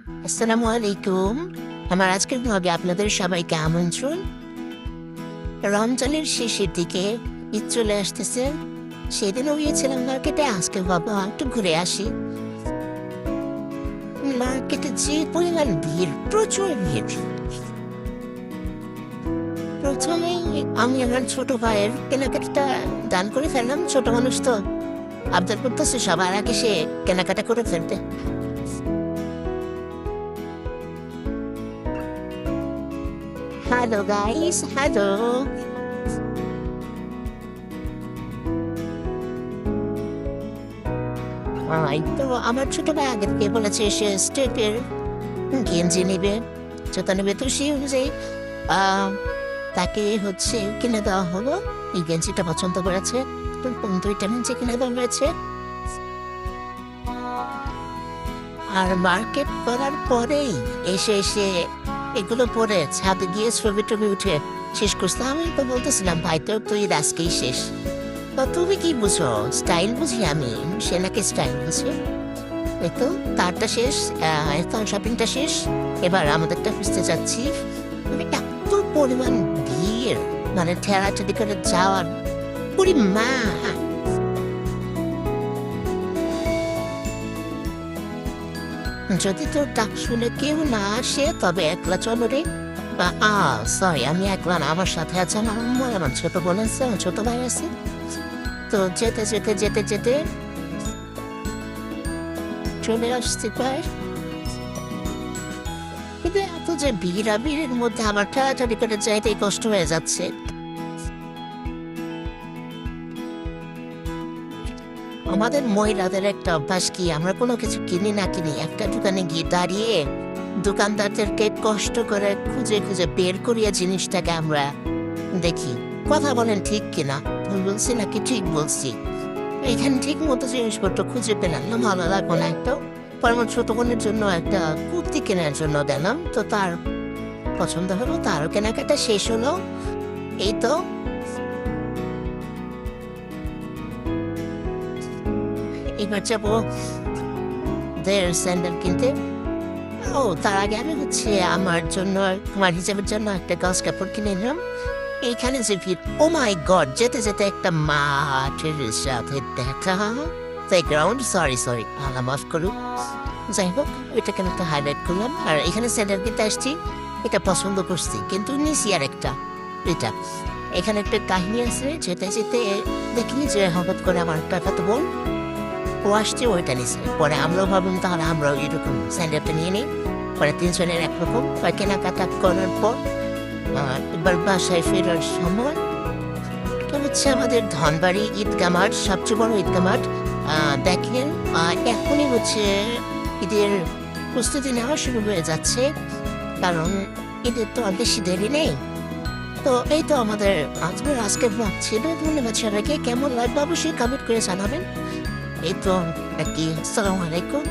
আসসালামু আলাইকুম। আমার আজকের ব্লগে আপনাদের সবাইকে আমন্ত্রণ। রমজানের শেষের দিকে ঈদ চলে আসতেছে। সেদিনও গিয়েছিলাম মার্কেটে, আজকে ভাবলাম একটু ঘুরে আসি। মার্কেটে যে পরিমাণ ভিড়, প্রচুর ভিড়। প্রথমেই আমি আমার ছোট ভাইয়ের কেনাকাটা দান করে ফেললাম। ছোট মানুষ তো আবদার করতেছে সবার আগে সে কেনাকাটা করে ফেলতে। Hello guys, hello. তো আমার ছোট ভাই আগে থেকে বলেছে সে স্টেপের গেঞ্জি নেবে, জুতা নেবে। তো সেই অনুযায়ী তাকে কিনে দেওয়া হলো। এই গেঞ্জিটা পছন্দ করেছে, তো দুইটা গেঞ্জি কিনে দেওয়া হয়েছে। আর মার্কেট করার পরেই এসে এগুলো পরে ছাদে গিয়ে ছবি টবি উঠে শেষ করতে। আমি তো বলতেছিলাম ভাই তো তুই আজকেই শেষ। তো তুমি কি বুঝো? স্টাইল বুঝি আমি, সে নাকি স্টাইল বুঝি। এই তো তারটা শেষ, এখন শপিংটা শেষ, এবার আমাদেরটা খুঁজতে যাচ্ছি। মানে এত পরিমাণ ভিড়, মানে ঠেলাঠেলি করে যাওয়ার মা। যদি তোর ডাক শুনে কেউ না আসে তবে একলা চলো রে। সরি, আমি একলা না, আমার সাথে আছে আমার আম্মু, আমার ছোট বোন আছে, আমার ছোট ভাই আছে। তো যেতে যেতে যেতে যেতে চলে আসতে পার। কিন্তু এত যে ভিড়ের মধ্যে আমার ঠেলাঠেলি করে যাইতেই কষ্ট হয়ে যাচ্ছে। আমাদের মহিলাদের একটা অভ্যাস কি, আমরা কোনো কিছু কিনি না কিনি একটা দোকানে গিয়ে দাঁড়িয়ে দোকানদারদেরকে কষ্ট করে খুঁজে খুঁজে বের করিয়া জিনিসটাকে আমরা দেখি। কথা বলেন ঠিক কিনা, ভুল বলছি নাকি ঠিক বলছি? এখানে ঠিক মতো জিনিসপত্র খুঁজে পেলাম না, ভালো লাগলো না একটা। পর আমার ছোট বোনের জন্য একটা কুর্তি কেনার জন্য দিলাম, তো তার পছন্দ হলো, তারও কেনাকাটা শেষ হলো। এই তো এবার যাবো স্যান্ডেল কিনতে। তার আগে আমি আমার জন্য, আমার হিসাবের জন্য একটা গাছ কাপড় কিনে নিলাম। এইখানে যে ভিড়, ও মাই গড! যেতে যেতে একটা মাঠের সাথে দেখা, প্লেগ্রাউন্ড, সরি আল্লাহ মাফ করুক। যাই হোক, ওইটাকে আমি একটা হাইলাইট করলাম। আর এখানে স্যান্ডেল কিনতে আসছি, এটা পছন্দ করছি, কিন্তু নিছি আর একটা। এটা এখানে একটা কাহিনী আছে, যেতে যেতে দেখিনি যে হঠাৎ করে আমার টাকা তো বোন ও আসছে, ওইটা নিছে। পরে আমরাও ভাবলাম তাহলে আমরাও এরকম স্যান্ডেলটা নিয়ে নিই। পরে তিনজনের একরকম কেনাকাটা করার পর এবার বাসায় ফেরার সময় আমাদের ধনবাড়ি ঈদগাহ মাঠ, সবচেয়ে বড় ঈদগাহ মাঠ। দেখেন এখনই ঈদের প্রস্তুতি নেওয়া শুরু হয়ে যাচ্ছে, কারণ ঈদের তো আর বেশি দেরি নেই। তো এই তো আমাদের আজকের ব্লগ ছিল। ধন্যবাদ সবাইকে। কেমন লাগবে অবশ্যই কমেন্ট করে জানাবেন। এই তো নাকি। আসসালামু আলাইকুম।